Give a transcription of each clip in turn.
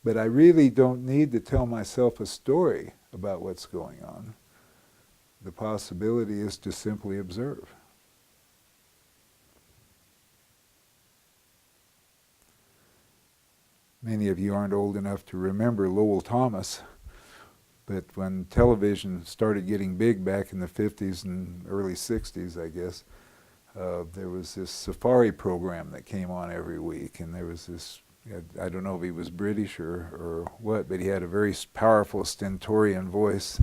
But I really don't need to tell myself a story about what's going on. The possibility is to simply observe. Many of you aren't old enough to remember Lowell Thomas, but when television started getting big back in the 50s and early 60s, I guess, there was this safari program that came on every week, and there was this, I don't know if he was British or what, but he had a very powerful stentorian voice.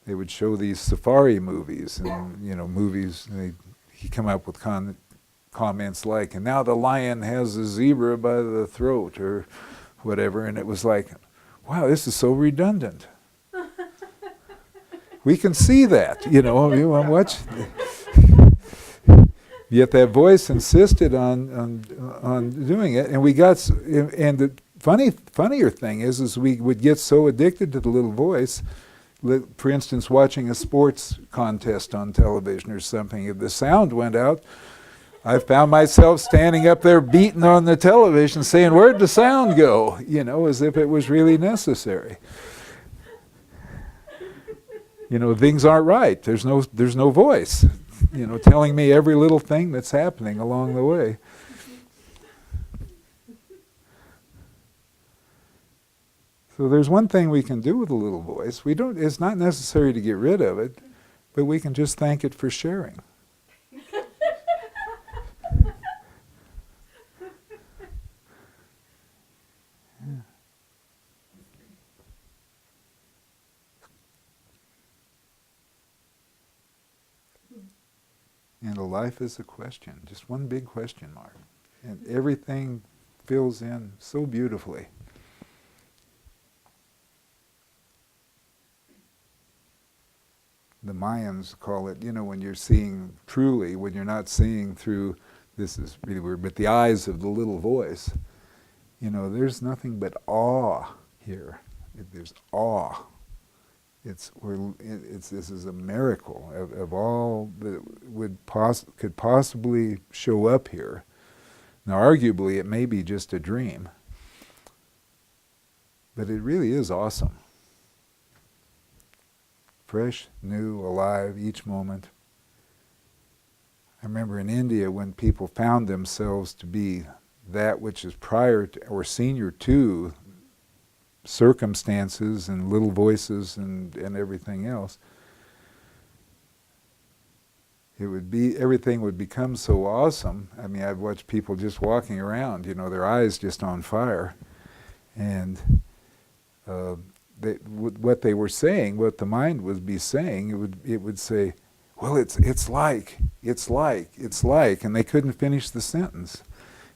They would show these safari movies, and movies, he'd come up with comments like, and now the lion has a zebra by the throat, or whatever, and it was like, wow, this is so redundant. We can see that, you want to watch. Yet that voice insisted on doing it, and we got. And the funnier thing is we would get so addicted to the little voice. For instance, watching a sports contest on television or something, if the sound went out, I found myself standing up there beating on the television saying, where'd the sound go? As if it was really necessary. Things aren't right. There's no voice, telling me every little thing that's happening along the way. So there's one thing we can do with a little voice. It's not necessary to get rid of it, but we can just thank it for sharing. And a life is a question, just one big question mark. And everything fills in so beautifully. The Mayans call it, when you're seeing truly, when you're not seeing through, this is really weird, but the eyes of the little voice, there's nothing but awe here. There's awe. This is a miracle of all that could possibly show up here. Now, arguably, it may be just a dream, but it really is awesome. Fresh, new, alive, each moment. I remember in India when people found themselves to be that which is prior to, or senior to circumstances and little voices and everything else, everything would become so awesome. I mean, I've watched people just walking around, their eyes just on fire, and what they were saying, what the mind would be saying, it would say, well, it's like, and they couldn't finish the sentence,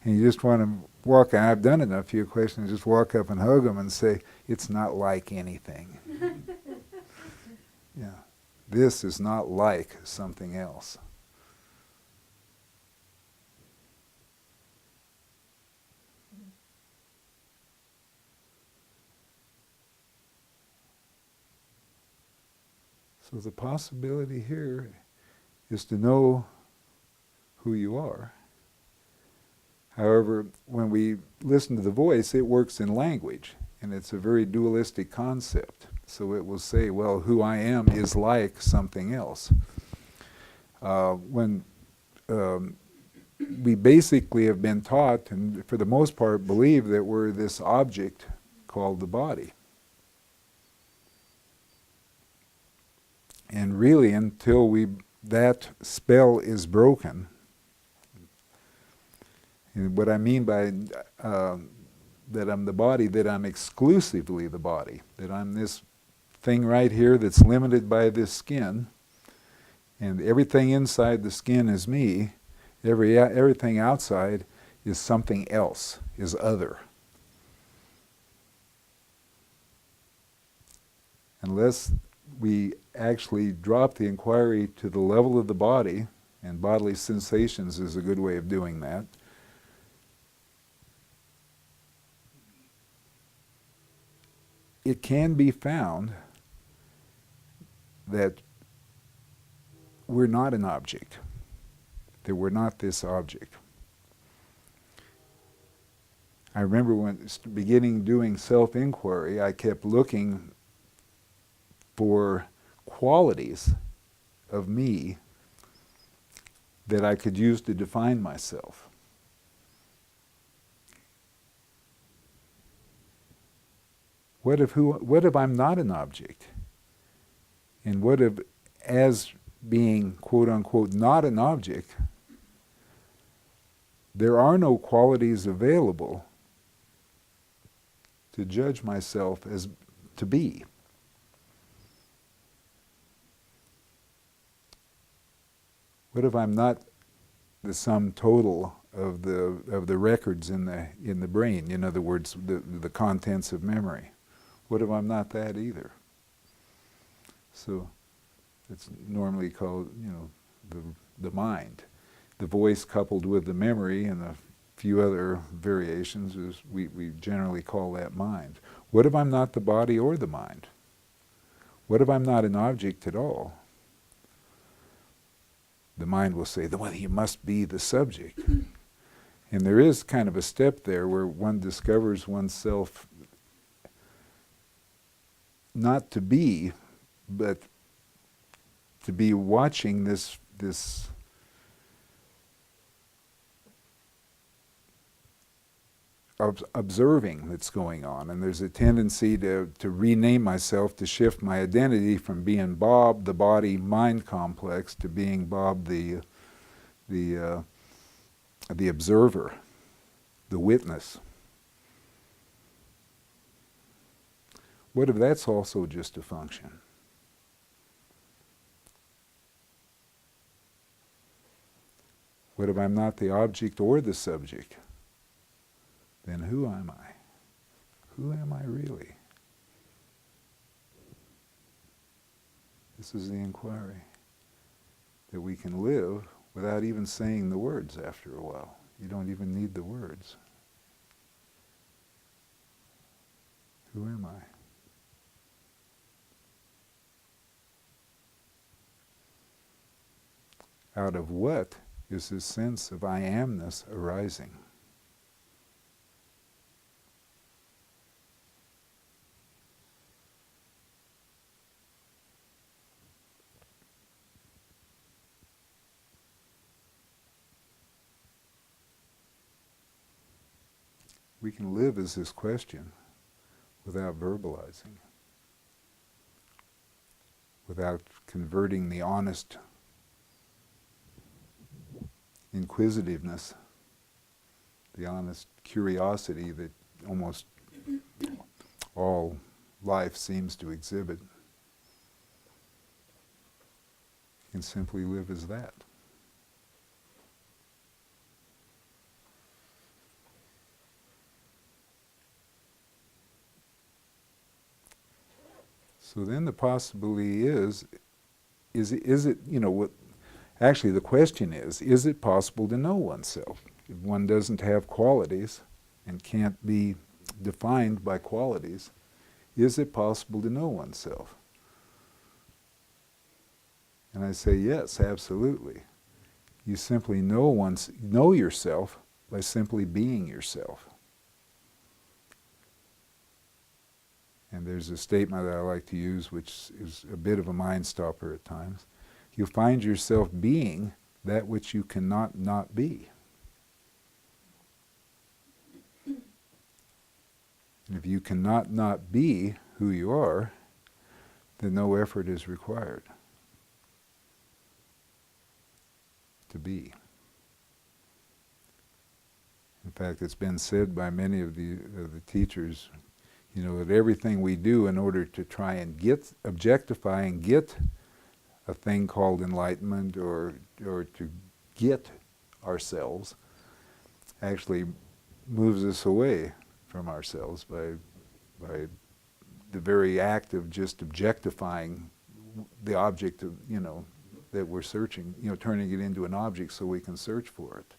and you just want to walk. I've done it in a few questions. Just walk up and hug them and say, "It's not like anything." Yeah, this is not like something else. So the possibility here is to know who you are. However, when we listen to the voice, it works in language, and it's a very dualistic concept. So it will say, well, who I am is like something else. When we basically have been taught, and for the most part believe, that we're this object called the body. And really, until that spell is broken, and what I mean by that I'm the body, that I'm exclusively the body, that I'm this thing right here that's limited by this skin, and everything inside the skin is me, everything outside is something else, is other. Unless we actually drop the inquiry to the level of the body, and bodily sensations is a good way of doing that, it can be found that we're not an object, that we're not this object. I remember when beginning doing self-inquiry, I kept looking for qualities of me that I could use to define myself. What if I'm not an object? And what if, as being quote unquote not an object, there are no qualities available to judge myself as to be? What if I'm not the sum total of the records in the brain? In other words, the contents of memory. What if I'm not that either? So it's normally called, the mind. The voice coupled with the memory and a few other variations is we generally call that mind. What if I'm not the body or the mind? What if I'm not an object at all? The mind will say, well, you must be the subject. And there is kind of a step there where one discovers oneself not to be, but to be watching this observing that's going on. And there's a tendency to rename myself, to shift my identity from being Bob, the body-mind complex, to being Bob, the observer, the witness. What if that's also just a function? What if I'm not the object or the subject? Then who am I? Who am I really? This is the inquiry that we can live without even saying the words after a while. You don't even need the words. Who am I? Out of what is this sense of I amness arising? We can live as this question without verbalizing, without converting the honest inquisitiveness, the honest curiosity that almost all life seems to exhibit. You can simply live as that. So then the possibility is it, what, actually the question is it possible to know oneself? If one doesn't have qualities and can't be defined by qualities, is it possible to know oneself? And I say yes, absolutely. You simply know yourself by simply being yourself. And there's a statement that I like to use, which is a bit of a mind stopper at times. You find yourself being that which you cannot not be. And if you cannot not be who you are, then no effort is required to be. In fact, it's been said by many of the teachers, that everything we do in order to try and objectify and get a thing called enlightenment or to get ourselves actually moves us away from ourselves by the very act of just objectifying the object of, that we're searching, turning it into an object so we can search for it.